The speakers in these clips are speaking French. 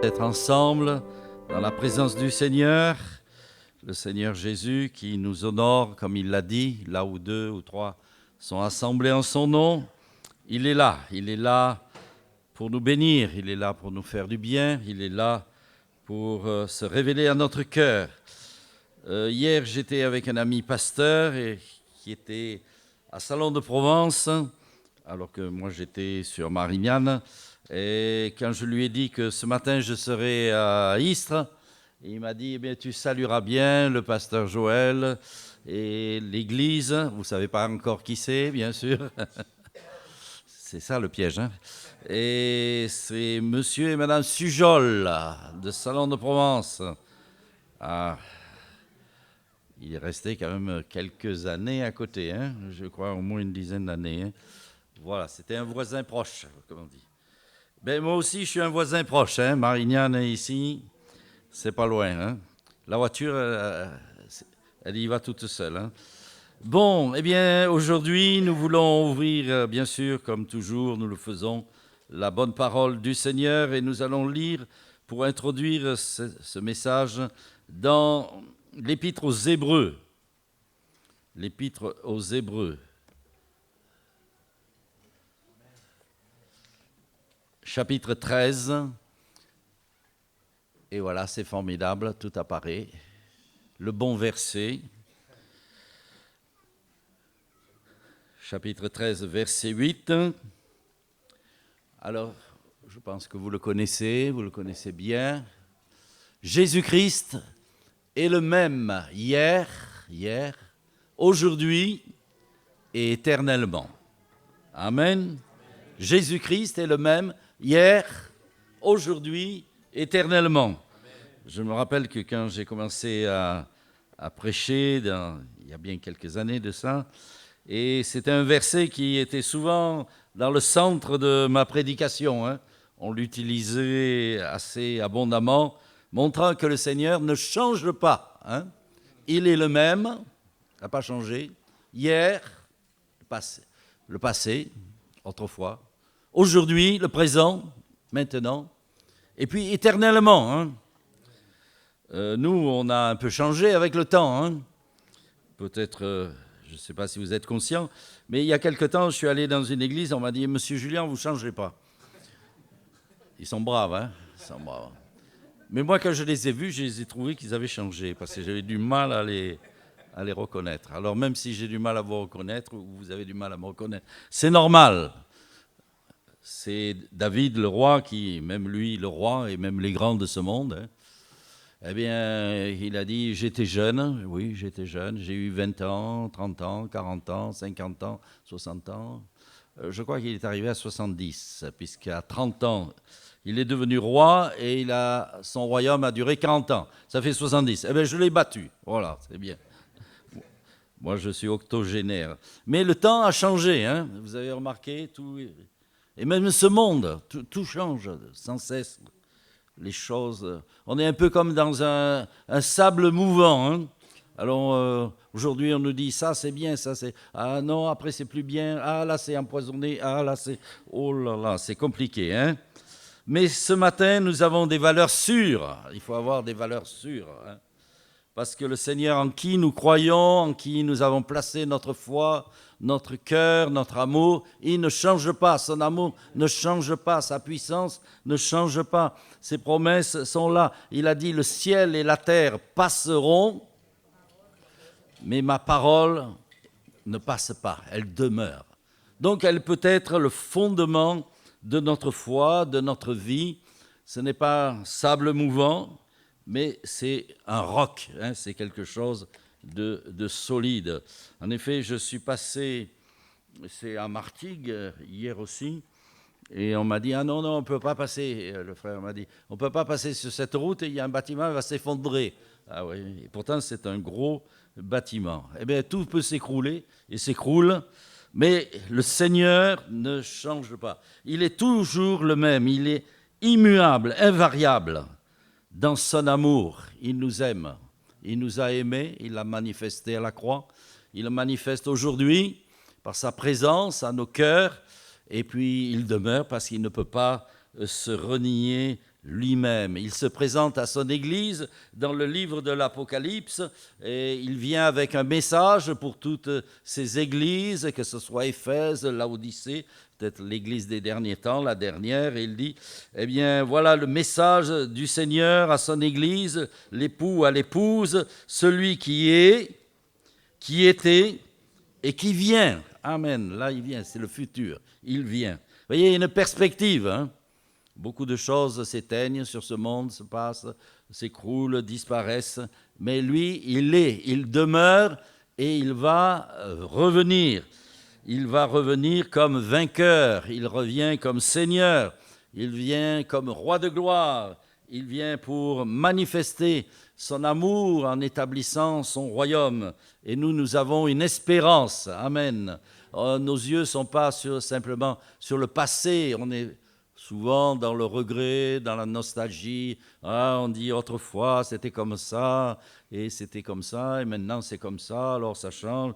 D'être ensemble dans la présence du Seigneur, le Seigneur Jésus qui nous honore, comme il l'a dit, là où 2 ou 3 sont assemblés en son nom. Il est là pour nous bénir, il est là pour nous faire du bien, il est là pour se révéler à notre cœur. Hier, j'étais avec un ami pasteur qui était à Salon de Provence, alors que moi j'étais sur Marignane. Et quand je lui ai dit que ce matin je serais à Istres, il m'a dit, eh bien, tu salueras bien le pasteur Joël et l'église. Vous ne savez pas encore qui c'est, bien sûr. C'est ça le piège, hein. Et c'est monsieur et madame Sujol de Salon de Provence. Ah, il est resté quand même quelques années à côté, hein. Je crois au moins une dizaine d'années, hein. Voilà, c'était un voisin proche, comme on dit. Ben, moi aussi, je suis un voisin proche, hein. Marignane est ici, c'est pas loin, hein. La voiture, elle y va toute seule, hein. Bon, eh bien, aujourd'hui, nous voulons ouvrir, bien sûr, comme toujours, nous le faisons, la bonne parole du Seigneur, et nous allons lire, pour introduire ce message, dans l'Épître aux Hébreux. L'Épître aux Hébreux. Chapitre 13, et voilà, c'est formidable, tout apparaît. Le bon verset, chapitre 13, verset 8. Alors, je pense que vous le connaissez bien. Jésus-Christ est le même hier, aujourd'hui et éternellement. Amen. Jésus-Christ est le même hier, aujourd'hui, éternellement. Je me rappelle que quand j'ai commencé à prêcher, il y a bien quelques années de ça, et c'était un verset qui était souvent dans le centre de ma prédication, hein. On l'utilisait assez abondamment, montrant que le Seigneur ne change pas, hein. Il est le même, il n'a pas changé, hier, le passé, autrefois, aujourd'hui, le présent, maintenant, et puis éternellement, hein. Nous, on a un peu changé avec le temps, hein. Peut-être, je ne sais pas si vous êtes conscient, mais il y a quelque temps, je suis allé dans une église, on m'a dit « Monsieur Julien, vous ne changez pas ». Ils sont braves, hein. Ils sont braves. Mais moi, quand je les ai vus, je les ai trouvés qu'ils avaient changé, parce que j'avais du mal à les reconnaître. Alors même si j'ai du mal à vous reconnaître, ou vous avez du mal à me reconnaître, c'est normal. C'est David, le roi, qui, même lui, le roi, et même les grands de ce monde, hein, eh bien, il a dit, j'étais jeune, oui, j'étais jeune, j'ai eu 20 ans, 30 ans, 40 ans, 50 ans, 60 ans. Je crois qu'il est arrivé à 70, puisqu'à 30 ans, il est devenu roi et son royaume a duré 40 ans. Ça fait 70. Eh bien, je l'ai battu. Voilà, c'est bien. Moi, je suis octogénaire. Mais le temps a changé, hein. Vous avez remarqué, tout... Et même ce monde, tout change sans cesse. Les choses... On est un peu comme dans un sable mouvant, hein. Alors, aujourd'hui, on nous dit, ça c'est bien, ça c'est... Ah non, après c'est plus bien. Ah là, c'est empoisonné. Ah là, c'est... Oh là là, c'est compliqué, hein. Mais ce matin, nous avons des valeurs sûres. Il faut avoir des valeurs sûres, hein. Parce que le Seigneur en qui nous croyons, en qui nous avons placé notre foi, notre cœur, notre amour, il ne change pas. Son amour ne change pas. Sa puissance ne change pas. Ses promesses sont là. Il a dit, le ciel et la terre passeront, mais ma parole ne passe pas. Elle demeure. Donc elle peut être le fondement de notre foi, de notre vie. Ce n'est pas sable mouvant, mais c'est un roc, hein, c'est quelque chose de solide. En effet, je suis passé, c'est à Martigues, hier aussi, et on m'a dit, ah non, on ne peut pas passer, le frère m'a dit, on ne peut pas passer sur cette route, et il y a un bâtiment qui va s'effondrer. Ah oui, et pourtant c'est un gros bâtiment. Eh bien, tout peut s'écrouler, et s'écroule, mais le Seigneur ne change pas. Il est toujours le même, il est immuable, invariable. Dans son amour, il nous aime. Il nous a aimés, il l'a manifesté à la croix. Il le manifeste aujourd'hui par sa présence à nos cœurs. Et puis, il demeure parce qu'il ne peut pas se renier lui-même. Il se présente à son Église dans le livre de l'Apocalypse et il vient avec un message pour toutes ces églises, que ce soit Éphèse, Laodicée, peut-être l'Église des derniers temps, la dernière, et il dit, eh bien voilà le message du Seigneur à son Église, l'époux à l'épouse, celui qui est, qui était et qui vient. Amen, là il vient, c'est le futur, il vient. Vous voyez, il y a une perspective, hein? Beaucoup de choses s'éteignent sur ce monde, se passent, s'écroulent, disparaissent. Mais lui, il demeure et il va revenir. Il va revenir comme vainqueur, il revient comme Seigneur, il vient comme roi de gloire, il vient pour manifester son amour en établissant son royaume. Et nous avons une espérance. Amen. Nos yeux ne sont pas simplement sur le passé, on est souvent dans le regret, dans la nostalgie. Ah, on dit autrefois c'était comme ça, et maintenant c'est comme ça, alors ça change.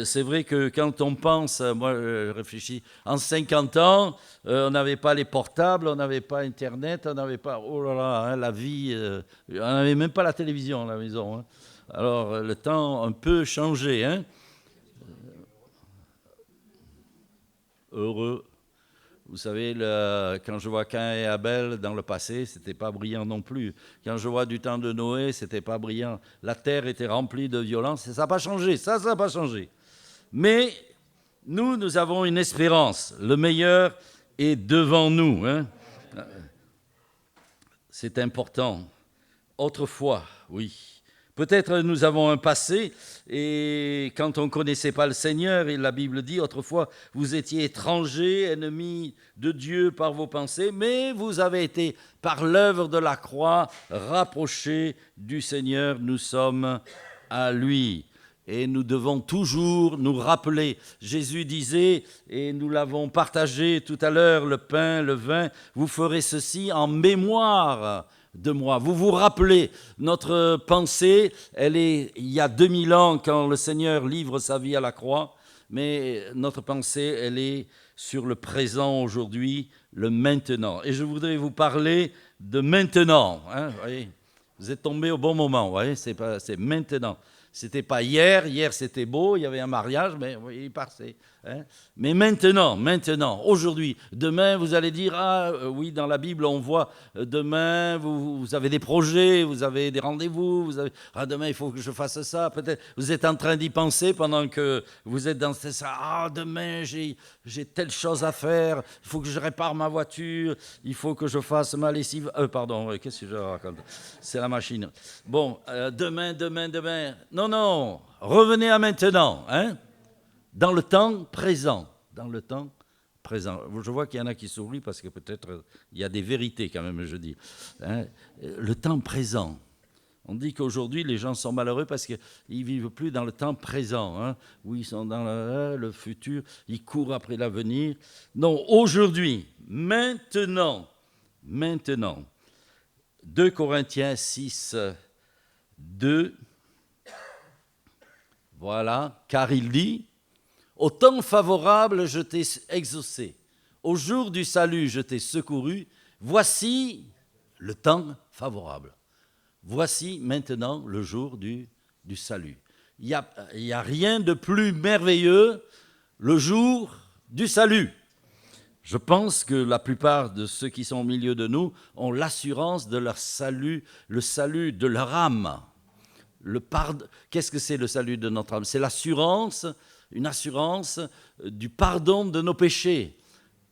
C'est vrai que quand on pense, moi je réfléchis, en 50 ans, on n'avait pas les portables, on n'avait pas Internet, on n'avait pas, oh là là, hein, la vie, on n'avait même pas la télévision à la maison. Hein. Alors le temps a un peu changé. Hein. Heureux. Vous savez, quand je vois Caïn et Abel dans le passé, c'était pas brillant non plus. Quand je vois du temps de Noé, c'était pas brillant. La terre était remplie de violence et ça n'a pas changé. Ça n'a pas changé. Mais nous avons une espérance. Le meilleur est devant nous. Hein. C'est important. Autrefois, oui. Peut-être nous avons un passé, et quand on ne connaissait pas le Seigneur, et la Bible dit, autrefois, vous étiez étrangers, ennemis de Dieu par vos pensées, mais vous avez été, par l'œuvre de la croix, rapprochés du Seigneur. Nous sommes à lui. Et nous devons toujours nous rappeler. Jésus disait, et nous l'avons partagé tout à l'heure, le pain, le vin, vous ferez ceci en mémoire de moi. Vous vous rappelez, notre pensée, elle est il y a 2000 ans quand le Seigneur livre sa vie à la croix, mais notre pensée, elle est sur le présent aujourd'hui, le maintenant. Et je voudrais vous parler de maintenant. Hein, voyez, vous êtes tombé au bon moment, voyez, c'est maintenant. C'était pas hier c'était beau, il y avait un mariage, mais oui, il passait. Hein. Mais maintenant, aujourd'hui, demain, vous allez dire, oui, dans la Bible, on voit, demain, vous avez des projets, vous avez des rendez-vous, demain, il faut que je fasse ça, peut-être, vous êtes en train d'y penser pendant que vous êtes dans ça, demain, j'ai telle chose à faire, il faut que je répare ma voiture, il faut que je fasse ma lessive, qu'est-ce que je raconte? C'est la machine. Bon, demain. Non, revenez à maintenant, hein? Dans le temps présent. Je vois qu'il y en a qui sourient parce que peut-être il y a des vérités quand même, je dis. Hein? Le temps présent. On dit qu'aujourd'hui, les gens sont malheureux parce qu'ils ne vivent plus dans le temps présent, hein, où ils sont dans le futur, ils courent après l'avenir. Non, aujourd'hui, maintenant. 2 Corinthiens 6, 2. Voilà, car il dit, au temps favorable, je t'ai exaucé. Au jour du salut, je t'ai secouru. Voici le temps favorable. Voici maintenant le jour du salut. Il y a rien de plus merveilleux, le jour du salut. Je pense que la plupart de ceux qui sont au milieu de nous ont l'assurance de leur salut, le salut de leur âme. Qu'est-ce que c'est le salut de notre âme? C'est l'assurance, une assurance du pardon de nos péchés.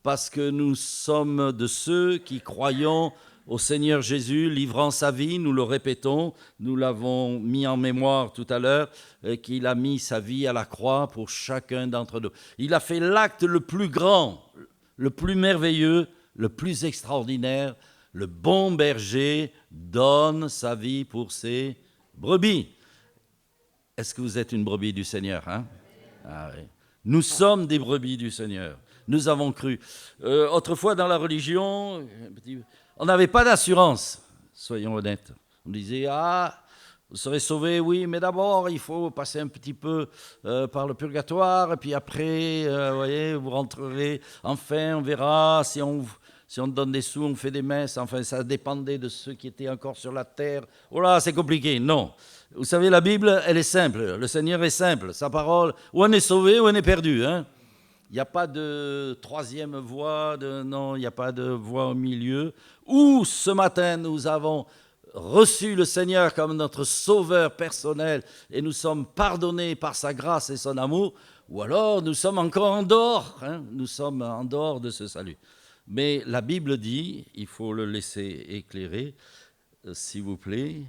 Parce que nous sommes de ceux qui croyons au Seigneur Jésus, livrant sa vie, nous le répétons, nous l'avons mis en mémoire tout à l'heure, qu'il a mis sa vie à la croix pour chacun d'entre nous. Il a fait l'acte le plus grand, le plus merveilleux, le plus extraordinaire. Le bon berger donne sa vie pour ses brebis. Est-ce que vous êtes une brebis du Seigneur, hein? Ah oui. Nous sommes des brebis du Seigneur. Nous avons cru. Autrefois, dans la religion, on n'avait pas d'assurance, soyons honnêtes. On disait, vous serez sauvés, oui, mais d'abord, il faut passer un petit peu par le purgatoire, et puis après, voyez, vous rentrerez. Enfin, on verra si Si on donne des sous, on fait des messes. Enfin, ça dépendait de ceux qui étaient encore sur la terre. Oh là, c'est compliqué. Non. Vous savez, la Bible, elle est simple. Le Seigneur est simple. Sa parole, ou on est sauvé, ou on est perdu. Hein. Il n'y a pas de troisième voie, non, il n'y a pas de voie au milieu. Ou ce matin, nous avons reçu le Seigneur comme notre sauveur personnel et nous sommes pardonnés par sa grâce et son amour, ou alors nous sommes encore en dehors, hein, nous sommes en dehors de ce salut. Mais la Bible dit, il faut le laisser éclairer, s'il vous plaît,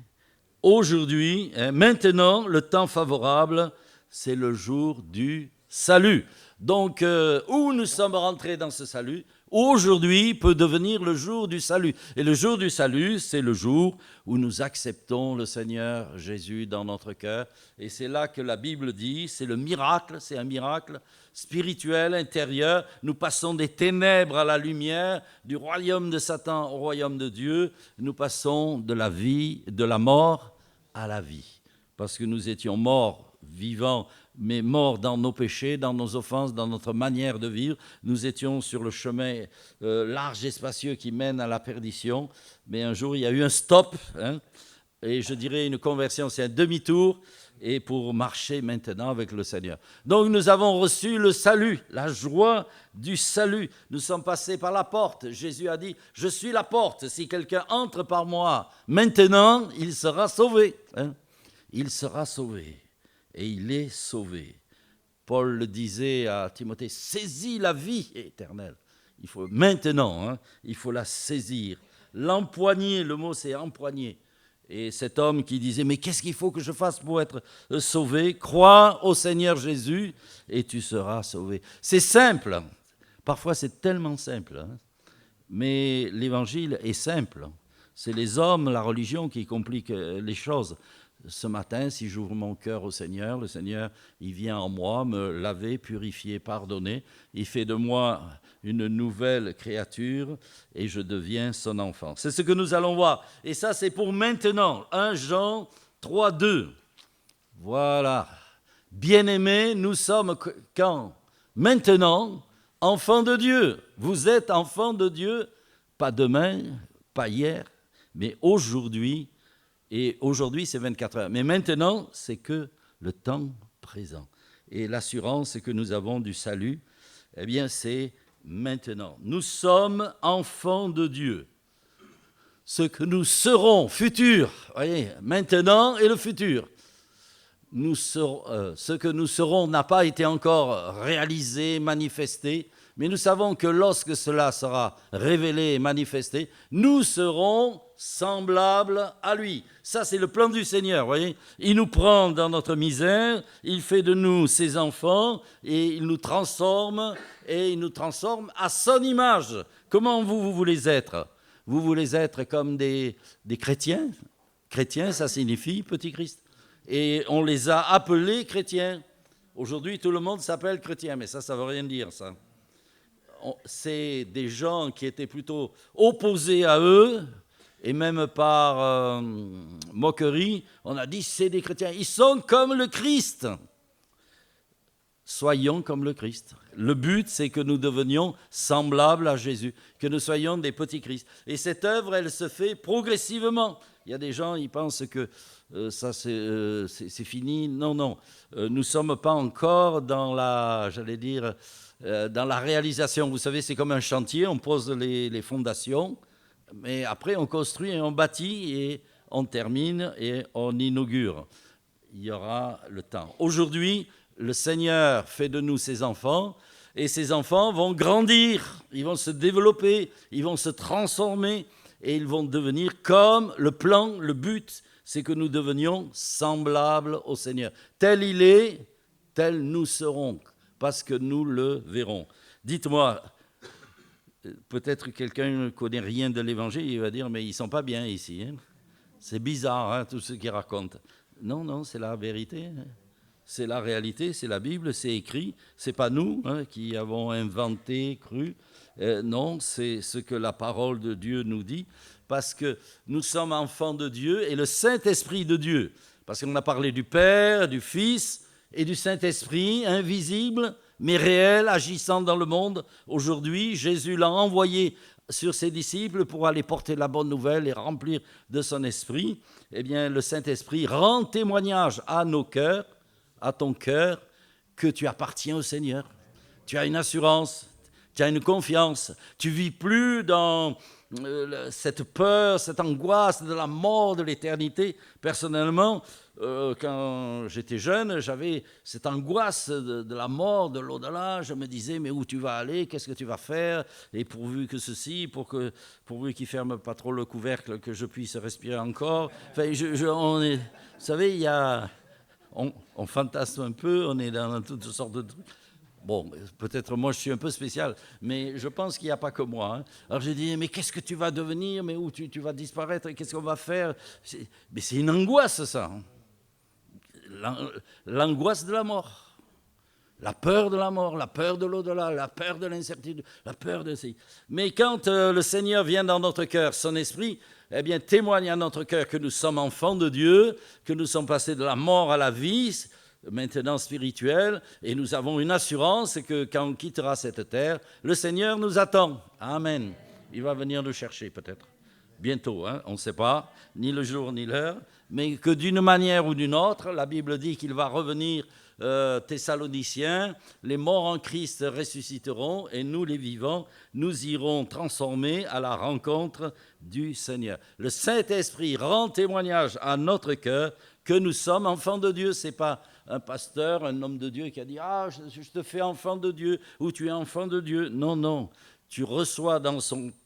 aujourd'hui, hein, maintenant, le temps favorable, c'est le jour du salut. Donc, où nous sommes rentrés dans ce salut, aujourd'hui peut devenir le jour du salut. Et le jour du salut, c'est le jour où nous acceptons le Seigneur Jésus dans notre cœur. Et c'est là que la Bible dit, c'est le miracle, c'est un miracle spirituel, intérieur. Nous passons des ténèbres à la lumière, du royaume de Satan au royaume de Dieu. Nous passons de la vie, de la mort à la vie. Parce que nous étions morts, vivants, mais morts dans nos péchés, dans nos offenses, dans notre manière de vivre. Nous étions sur le chemin large et spacieux qui mène à la perdition. Mais un jour, il y a eu un stop, hein, et je dirais une conversion, c'est un demi-tour, et pour marcher maintenant avec le Seigneur. Donc nous avons reçu le salut, la joie du salut. Nous sommes passés par la porte. Jésus a dit, je suis la porte. Si quelqu'un entre par moi, maintenant, il sera sauvé. Hein. Il sera sauvé. Et il est sauvé. Paul le disait à Timothée, saisis la vie éternelle. Il faut maintenant, hein, il faut la saisir. L'empoigner, le mot c'est empoigner. Et cet homme qui disait, mais qu'est-ce qu'il faut que je fasse pour être sauvé? Crois au Seigneur Jésus et tu seras sauvé. C'est simple. Parfois c'est tellement simple. Hein. Mais l'évangile est simple. C'est les hommes, la religion qui compliquent les choses. Ce matin, si j'ouvre mon cœur au Seigneur, le Seigneur, il vient en moi me laver, purifier, pardonner. Il fait de moi une nouvelle créature et je deviens son enfant. C'est ce que nous allons voir. Et ça, c'est pour maintenant. 1 Jean 3, 2. Voilà. Bien-aimés, nous sommes quand? Maintenant, enfants de Dieu. Vous êtes enfants de Dieu, pas demain, pas hier, mais aujourd'hui. Et aujourd'hui, c'est 24 heures. Mais maintenant, c'est que le temps présent. Et l'assurance que nous avons du salut, eh bien, c'est maintenant. Nous sommes enfants de Dieu. Ce que nous serons, futur, voyez, maintenant et le futur. Ce que nous serons n'a pas été encore réalisé, manifesté, mais nous savons que lorsque cela sera révélé et manifesté, nous serons semblables à lui. Ça, c'est le plan du Seigneur, voyez. Il nous prend dans notre misère, il fait de nous ses enfants, et il nous transforme à son image. Comment vous voulez être? Vous voulez être comme des chrétiens? Chrétiens, ça signifie petit Christ. Et on les a appelés chrétiens. Aujourd'hui, tout le monde s'appelle chrétien, mais ça ne veut rien dire, ça. C'est des gens qui étaient plutôt opposés à eux, et même par moquerie, on a dit c'est des chrétiens. Ils sont comme le Christ. Soyons comme le Christ. Le but, c'est que nous devenions semblables à Jésus, que nous soyons des petits Christ. Et cette œuvre, elle se fait progressivement. Il y a des gens, ils pensent que ça c'est fini. Non, non. Nous ne sommes pas encore dans dans la réalisation. Vous savez, c'est comme un chantier, on pose les fondations, mais après on construit et on bâtit et on termine et on inaugure. Il y aura le temps. Aujourd'hui, le Seigneur fait de nous ses enfants et ces enfants vont grandir, ils vont se développer, ils vont se transformer et ils vont devenir comme le plan, le but, c'est que nous devenions semblables au Seigneur. Tel il est, tel nous serons, parce que nous le verrons. Dites-moi, peut-être quelqu'un ne connaît rien de l'Évangile, il va dire, mais ils ne sont pas bien ici. Hein. C'est bizarre, hein, tout ce qu'ils racontent. Non, non, c'est la vérité. Hein. C'est la réalité, c'est la Bible, c'est écrit. Ce n'est pas nous qui avons inventé, cru. Non, c'est ce que la parole de Dieu nous dit, parce que nous sommes enfants de Dieu et le Saint-Esprit de Dieu. Parce qu'on a parlé du Père, du Fils et du Saint-Esprit, invisible, mais réel, agissant dans le monde. Aujourd'hui, Jésus l'a envoyé sur ses disciples pour aller porter la bonne nouvelle et remplir de son esprit. Eh bien, le Saint-Esprit rend témoignage à nos cœurs, à ton cœur, que tu appartiens au Seigneur. Tu as une assurance, tu as une confiance. Tu ne vis plus dans cette peur, cette angoisse de la mort, de l'éternité. Personnellement, quand j'étais jeune, j'avais cette angoisse de la mort, de l'au-delà. Je me disais, mais où tu vas aller, qu'est-ce que tu vas faire? Et pourvu que ceci, pourvu qu'il ne ferme pas trop le couvercle, que je puisse respirer encore. Enfin, vous savez, on fantasme un peu, on est dans toutes sortes de trucs. Bon, peut-être moi je suis un peu spécial, mais je pense qu'il n'y a pas que moi. Alors j'ai dit, mais qu'est-ce que tu vas devenir? Mais où tu vas disparaître? Qu'est-ce qu'on va faire? Mais c'est une angoisse, ça. L'angoisse de la mort. La peur de la mort, la peur de l'au-delà, la peur de l'incertitude, la peur de... Mais quand le Seigneur vient dans notre cœur, son esprit, eh bien, témoigne à notre cœur que nous sommes enfants de Dieu, que nous sommes passés de la mort à la vie, maintenant spirituelle, et nous avons une assurance que quand on quittera cette terre, le Seigneur nous attend. Amen. Il va venir nous chercher peut-être. Bientôt, hein, on ne sait pas, ni le jour ni l'heure, mais que d'une manière ou d'une autre, la Bible dit qu'il va revenir. Thessaloniciens, les morts en Christ ressusciteront et nous les vivants, nous irons transformer à la rencontre du Seigneur. Le Saint-Esprit rend témoignage à notre cœur que nous sommes enfants de Dieu. Ce n'est pas un pasteur, un homme de Dieu qui a dit « Ah, je te fais enfant de Dieu » ou « Tu es enfant de Dieu ». Non, non. Tu reçois dans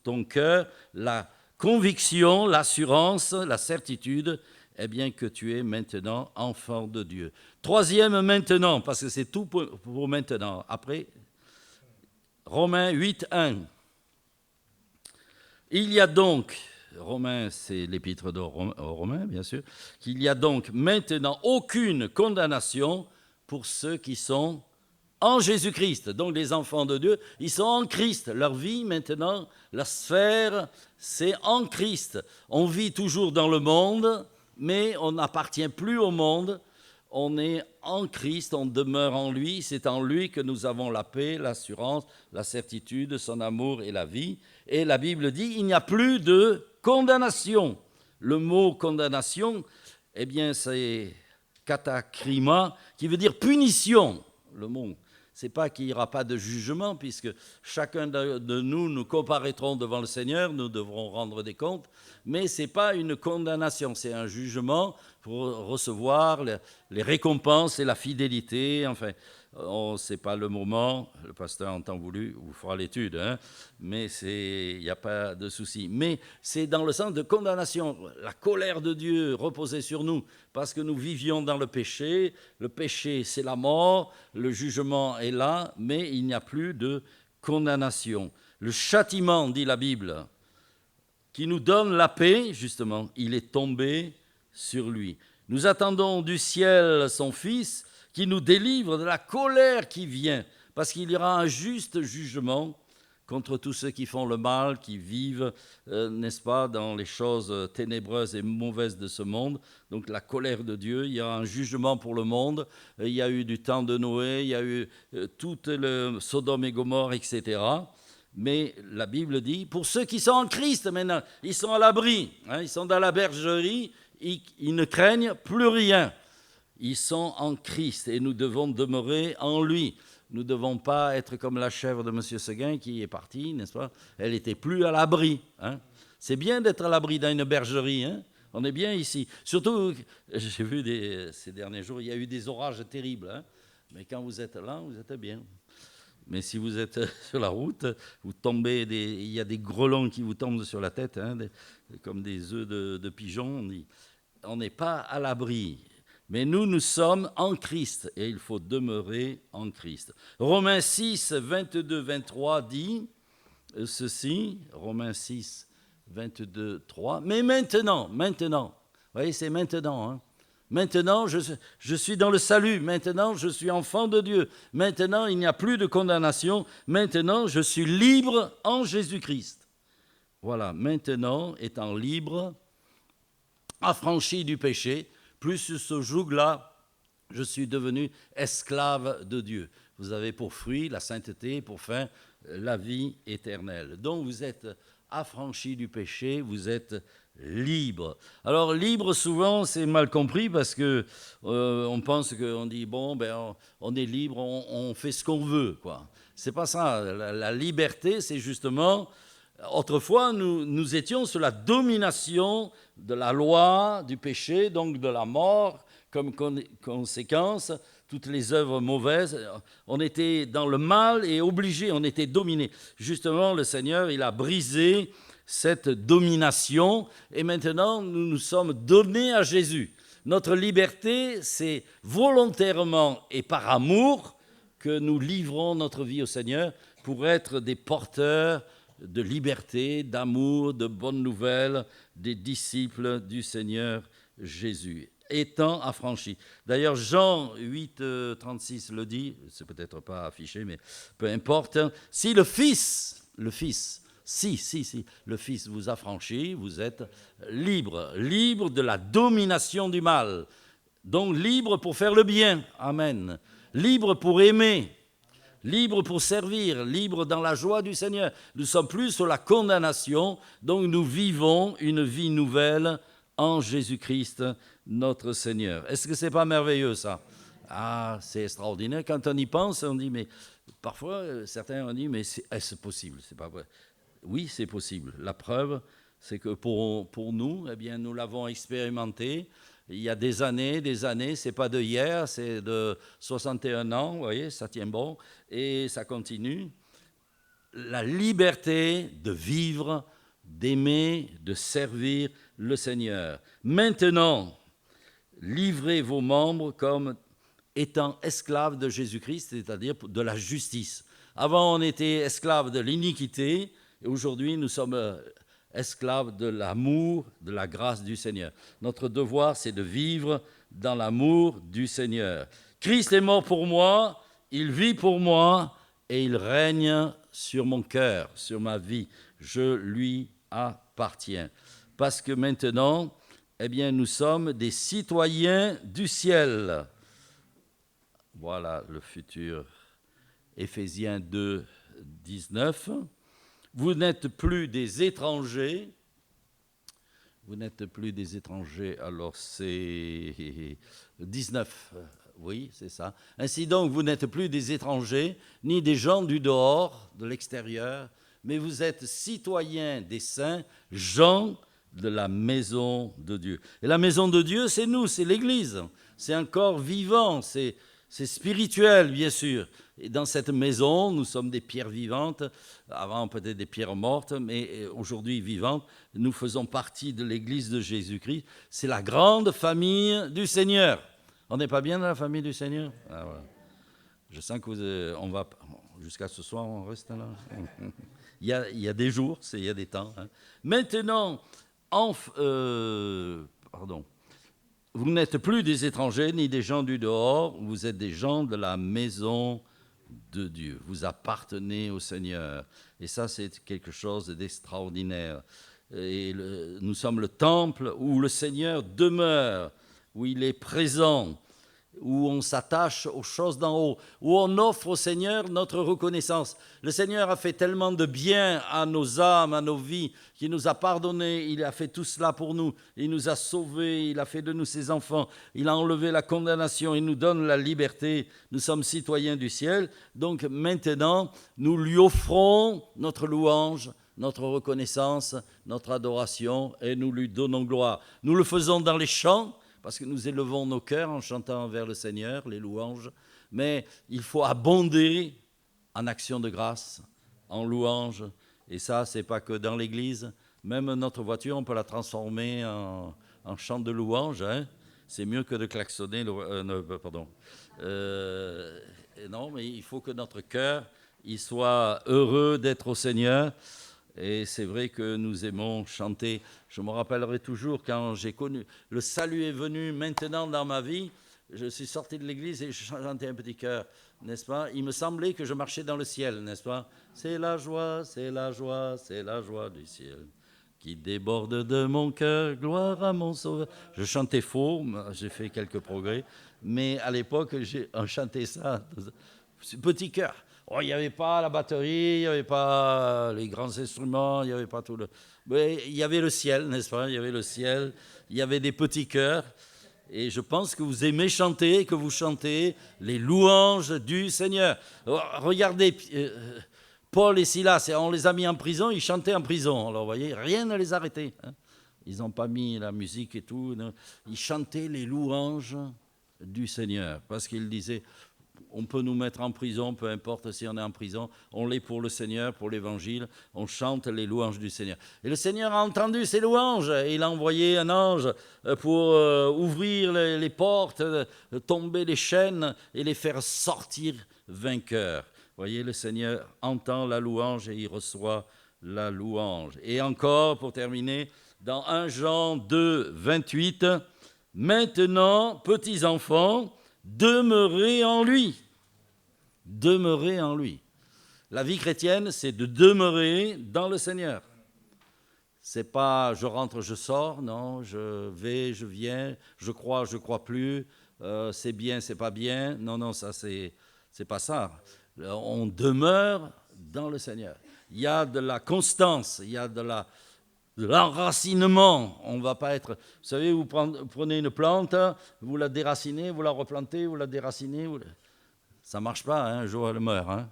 ton cœur la conviction, l'assurance, la certitude, eh bien que tu es maintenant enfant de Dieu. Troisième maintenant, parce que c'est tout pour maintenant. Après, Romains 8, 1. Il y a donc, Romains, c'est l'épître aux Romains, bien sûr, qu'il y a donc maintenant aucune condamnation pour ceux qui sont en Jésus-Christ. Donc les enfants de Dieu, ils sont en Christ. Leur vie maintenant, la sphère, c'est en Christ. On vit toujours dans le monde, mais on n'appartient plus au monde. On est en Christ, on demeure en lui. C'est en lui que nous avons la paix, l'assurance, la certitude, son amour et la vie. Et la Bible dit, il n'y a plus de condamnation. Le mot condamnation, eh bien, c'est katakrima, qui veut dire punition. Le mot, c'est pas qu'il n'y aura pas de jugement, puisque chacun de nous, nous comparaîtrons devant le Seigneur, nous devrons rendre des comptes, mais ce n'est pas une condamnation, c'est un jugement pour recevoir les récompenses et la fidélité. Enfin, ce n'est pas le moment, le pasteur en temps voulu vous fera l'étude, hein, mais il n'y a pas de souci. Mais c'est dans le sens de condamnation, la colère de Dieu reposait sur nous parce que nous vivions dans le péché c'est la mort, le jugement est là, mais il n'y a plus de condamnation. Le châtiment, dit la Bible, qui nous donne la paix, justement, il est tombé sur lui. Nous attendons du ciel son Fils qui nous délivre de la colère qui vient, parce qu'il y aura un juste jugement contre tous ceux qui font le mal, qui vivent, n'est-ce pas, dans les choses ténébreuses et mauvaises de ce monde. Donc la colère de Dieu, il y aura un jugement pour le monde. Il y a eu du temps de Noé, il y a eu tout le Sodome et Gomorrhe, etc. Mais la Bible dit, pour ceux qui sont en Christ maintenant, ils sont à l'abri, hein, ils sont dans la bergerie, ils ne craignent plus rien. Ils sont en Christ et nous devons demeurer en lui. Nous ne devons pas être comme la chèvre de M. Seguin qui est partie, n'est-ce pas? Elle n'était plus à l'abri. Hein? C'est bien d'être à l'abri dans une bergerie. Hein? On est bien ici. Surtout, j'ai vu ces derniers jours, il y a eu des orages terribles. Hein? Mais quand vous êtes là, vous êtes bien. Mais si vous êtes sur la route, vous tombez, il y a des grelons qui vous tombent sur la tête, hein, comme des œufs de pigeon. On n'est pas à l'abri. Mais nous sommes en Christ et il faut demeurer en Christ. Romains 6, 22, 23 dit ceci, Romains 6, 22, 3. Mais maintenant, vous voyez, c'est maintenant. Hein. Maintenant, je suis dans le salut. Maintenant, je suis enfant de Dieu. Maintenant, il n'y a plus de condamnation. Maintenant, je suis libre en Jésus-Christ. Voilà, maintenant, étant libre, affranchi du péché, plus ce joug-là, je suis devenu esclave de Dieu. vous avez pour fruit la sainteté, pour fin la vie éternelle. Donc vous êtes affranchis du péché, vous êtes libre. Alors libre, souvent, c'est mal compris parce que on pense qu'on dit bon, ben on est libre, on fait ce qu'on veut, quoi. C'est pas ça. La liberté, c'est justement autrefois nous étions sous la domination de la loi, du péché, donc de la mort, comme conséquence. Toutes les œuvres mauvaises, on était dans le mal et obligé, on était dominé. Justement, le Seigneur, il a brisé cette domination et maintenant nous nous sommes donnés à Jésus. Notre liberté, c'est volontairement et par amour que nous livrons notre vie au Seigneur pour être des porteurs de liberté, d'amour, de bonnes nouvelles, des disciples du Seigneur Jésus, étant affranchis. D'ailleurs, Jean 8, 36 le dit, c'est peut-être pas affiché, mais peu importe. Si le Fils, si le Fils vous affranchit, vous êtes libre de la domination du mal. Donc libre pour faire le bien, amen. Libre pour aimer, libre pour servir, libre dans la joie du Seigneur. Nous sommes plus sur la condamnation, donc nous vivons une vie nouvelle en Jésus-Christ, notre Seigneur. Est-ce que c'est pas merveilleux, ça? Ah, c'est extraordinaire. Quand on y pense, on dit, mais parfois, certains ont dit, mais est-ce possible? C'est pas vrai. Oui, c'est possible. La preuve, c'est que pour nous, eh bien, nous l'avons expérimenté. Il y a des années, c'est pas de hier, c'est de 61 ans, vous voyez, ça tient bon, et ça continue. La liberté de vivre, d'aimer, de servir le Seigneur. Maintenant, livrez vos membres comme étant esclaves de Jésus-Christ, c'est-à-dire de la justice. Avant, on était esclaves de l'iniquité, et aujourd'hui, nous sommes esclaves de l'amour, de la grâce du Seigneur. Notre devoir, c'est de vivre dans l'amour du Seigneur. Christ est mort pour moi, il vit pour moi, et il règne sur mon cœur, sur ma vie. Je lui appartiens. Parce que maintenant, eh bien, nous sommes des citoyens du ciel. Voilà le futur. Éphésiens 2, 19. Vous n'êtes plus des étrangers. Vous n'êtes plus des étrangers, alors c'est 19. Oui, c'est ça. Ainsi donc, vous n'êtes plus des étrangers, ni des gens du dehors, de l'extérieur, mais vous êtes citoyens des saints, gens de la maison de Dieu. Et la maison de Dieu, c'est nous, c'est l'Église. C'est un corps vivant, c'est spirituel, bien sûr. Et dans cette maison, nous sommes des pierres vivantes, avant peut-être des pierres mortes, mais aujourd'hui vivantes. Nous faisons partie de l'Église de Jésus-Christ. C'est la grande famille du Seigneur. On n'est pas bien dans la famille du Seigneur? Ah, ouais. Je sens que on va jusqu'à ce soir, on reste là. Il y a des jours, il y a des temps. Hein. Maintenant, vous n'êtes plus des étrangers ni des gens du dehors, vous êtes des gens de la maison de Dieu. Vous appartenez au Seigneur. Et ça, c'est quelque chose d'extraordinaire. Et nous sommes le temple où le Seigneur demeure, où il est présent, où on s'attache aux choses d'en haut, où on offre au Seigneur notre reconnaissance. Le Seigneur a fait tellement de bien à nos âmes, à nos vies, qu'il nous a pardonné, il a fait tout cela pour nous, il nous a sauvés, il a fait de nous ses enfants, il a enlevé la condamnation, il nous donne la liberté, nous sommes citoyens du ciel. Donc maintenant, nous lui offrons notre louange, notre reconnaissance, notre adoration, et nous lui donnons gloire. Nous le faisons dans les chants, parce que nous élevons nos cœurs en chantant vers le Seigneur, les louanges, mais il faut abonder en action de grâce, en louange, et ça, c'est pas que dans l'église, même notre voiture, on peut la transformer en chant de louange, hein. C'est mieux que de klaxonner, non, mais il faut que notre cœur, il soit heureux d'être au Seigneur. Et c'est vrai que nous aimons chanter. Je me rappellerai toujours quand j'ai connu, le salut est venu maintenant dans ma vie, je suis sorti de l'église et je chantais un petit chœur, n'est-ce pas? Il me semblait que je marchais dans le ciel, n'est-ce pas? C'est la joie, c'est la joie, c'est la joie du ciel qui déborde de mon cœur, gloire à mon sauveur. Je chantais faux, j'ai fait quelques progrès, mais à l'époque, on chantait ça. Petit chœur. Oh, il n'y avait pas la batterie, il n'y avait pas les grands instruments, il n'y avait pas tout le... Mais il y avait le ciel, n'est-ce pas? Il y avait le ciel, il y avait des petits chœurs. Et je pense que vous aimez chanter, que vous chantez les louanges du Seigneur. Regardez, Paul et Silas, on les a mis en prison, ils chantaient en prison. Alors vous voyez, rien ne les arrêtait. Ils n'ont pas mis la musique et tout. Non. Ils chantaient les louanges du Seigneur. Parce qu'ils disaient, on peut nous mettre en prison, peu importe si on est en prison, on l'est pour le Seigneur, pour l'Évangile, on chante les louanges du Seigneur. Et le Seigneur a entendu ces louanges, et il a envoyé un ange pour ouvrir les portes, tomber les chaînes et les faire sortir vainqueurs. Vous voyez, le Seigneur entend la louange et il reçoit la louange. Et encore, pour terminer, dans 1 Jean 2, 28, « Maintenant, petits enfants, demeurez en lui. » Demeurez en lui. La vie chrétienne, c'est de demeurer dans le Seigneur. C'est pas je rentre, je sors, non, je vais, je viens, je crois plus, c'est bien, c'est pas bien. Non, ça c'est pas ça. On demeure dans le Seigneur. Il y a de la constance, il y a de l'enracinement. On ne va pas être... Vous savez, vous prenez une plante, vous la déracinez, vous la replantez, vous la déracinez. Ça ne marche pas, un jour elle meurt.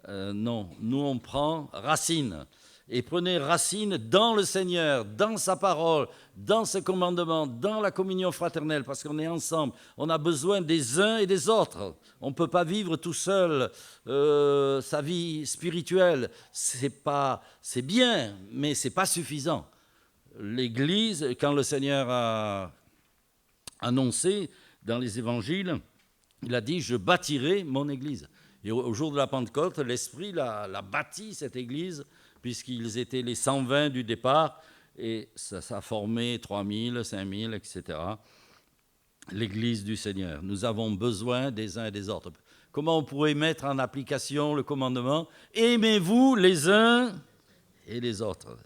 Non, nous on prend racine. Et prenez racine dans le Seigneur, dans sa parole, dans ses commandements, dans la communion fraternelle, parce qu'on est ensemble. On a besoin des uns et des autres. On ne peut pas vivre tout seul sa vie spirituelle. C'est bien, mais ce n'est pas suffisant. L'Église, quand le Seigneur a annoncé dans les évangiles, il a dit « Je bâtirai mon Église ». Et au jour de la Pentecôte, l'Esprit l'a bâti, cette Église, puisqu'ils étaient les 120 du départ, et ça a formé 3000, 5000, etc. L'Église du Seigneur. Nous avons besoin des uns et des autres. Comment on pourrait mettre en application le commandement « Aimez-vous les uns et les autres ».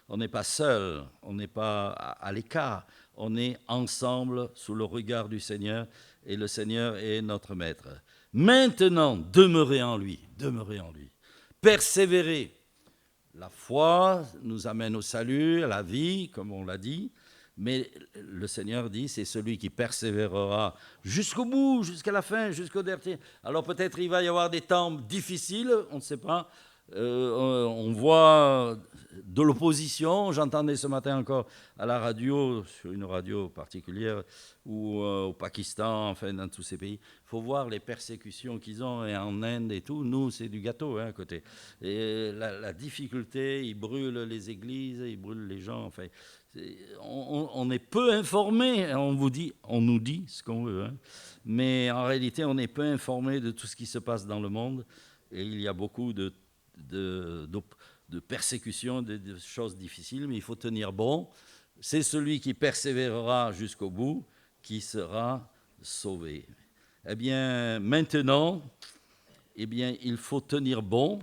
On n'est pas seul, on n'est pas à l'écart, on est ensemble sous le regard du Seigneur, et le Seigneur est notre Maître. Maintenant, demeurez en lui, persévérez. La foi nous amène au salut, à la vie, comme on l'a dit, mais le Seigneur dit, c'est celui qui persévérera jusqu'au bout, jusqu'à la fin, jusqu'au dernier. Alors peut-être il va y avoir des temps difficiles, on ne sait pas. On voit de l'opposition. J'entendais ce matin encore à la radio, sur une radio particulière, ou au Pakistan, enfin dans tous ces pays. Il faut voir les persécutions qu'ils ont, et en Inde et tout. Nous, c'est du gâteau à côté. Et la difficulté, ils brûlent les églises, ils brûlent les gens. Enfin, on est peu informés. On nous dit ce qu'on veut, mais en réalité, on est peu informés de tout ce qui se passe dans le monde. Et il y a beaucoup de persécutions, de choses difficiles, mais il faut tenir bon. C'est celui qui persévérera jusqu'au bout qui sera sauvé. Eh bien, maintenant, il faut tenir bon,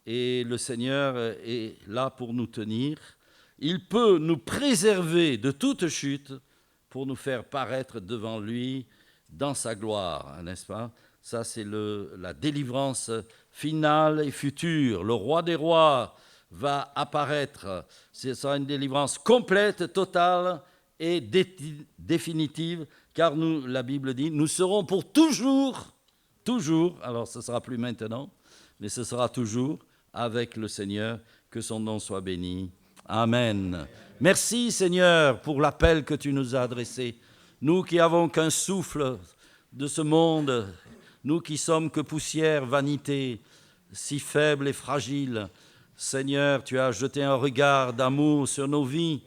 et le Seigneur est là pour nous tenir. Il peut nous préserver de toute chute pour nous faire paraître devant lui dans sa gloire, n'est-ce pas? Ça, c'est la délivrance finale et future. Le roi des rois va apparaître. Ce sera une délivrance complète, totale et définitive, car nous, la Bible dit, nous serons pour toujours, alors ce ne sera plus maintenant, mais ce sera toujours avec le Seigneur, que son nom soit béni. Amen. Merci Seigneur pour l'appel que tu nous as adressé. Nous qui avons qu'un souffle de ce monde, nous qui sommes que poussière, vanité, si faible et fragile, Seigneur, tu as jeté un regard d'amour sur nos vies.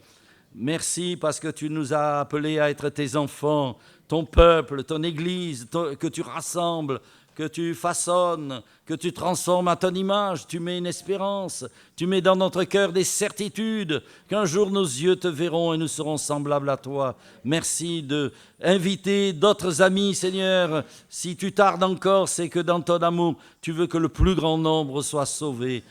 Merci parce que tu nous as appelés à être tes enfants, ton peuple, ton Église, que tu rassembles, que tu façonnes, que tu transformes à ton image. Tu mets une espérance, tu mets dans notre cœur des certitudes qu'un jour nos yeux te verront et nous serons semblables à toi. Merci d'inviter d'autres amis, Seigneur. Si tu tardes encore, c'est que dans ton amour, tu veux que le plus grand nombre soit sauvé.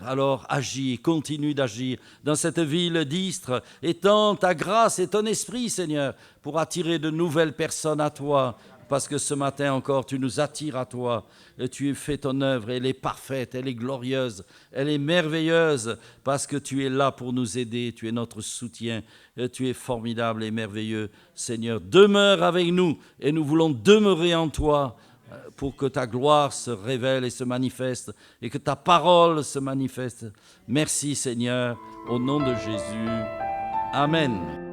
Alors agis, continue d'agir dans cette ville d'Istres. Étends ta grâce et ton esprit, Seigneur, pour attirer de nouvelles personnes à toi, parce que ce matin encore, tu nous attires à toi. Et tu fais ton œuvre, elle est parfaite, elle est glorieuse, elle est merveilleuse, parce que tu es là pour nous aider, tu es notre soutien, et tu es formidable et merveilleux. Seigneur, demeure avec nous, et nous voulons demeurer en toi, pour que ta gloire se révèle et se manifeste, et que ta parole se manifeste. Merci Seigneur, au nom de Jésus. Amen.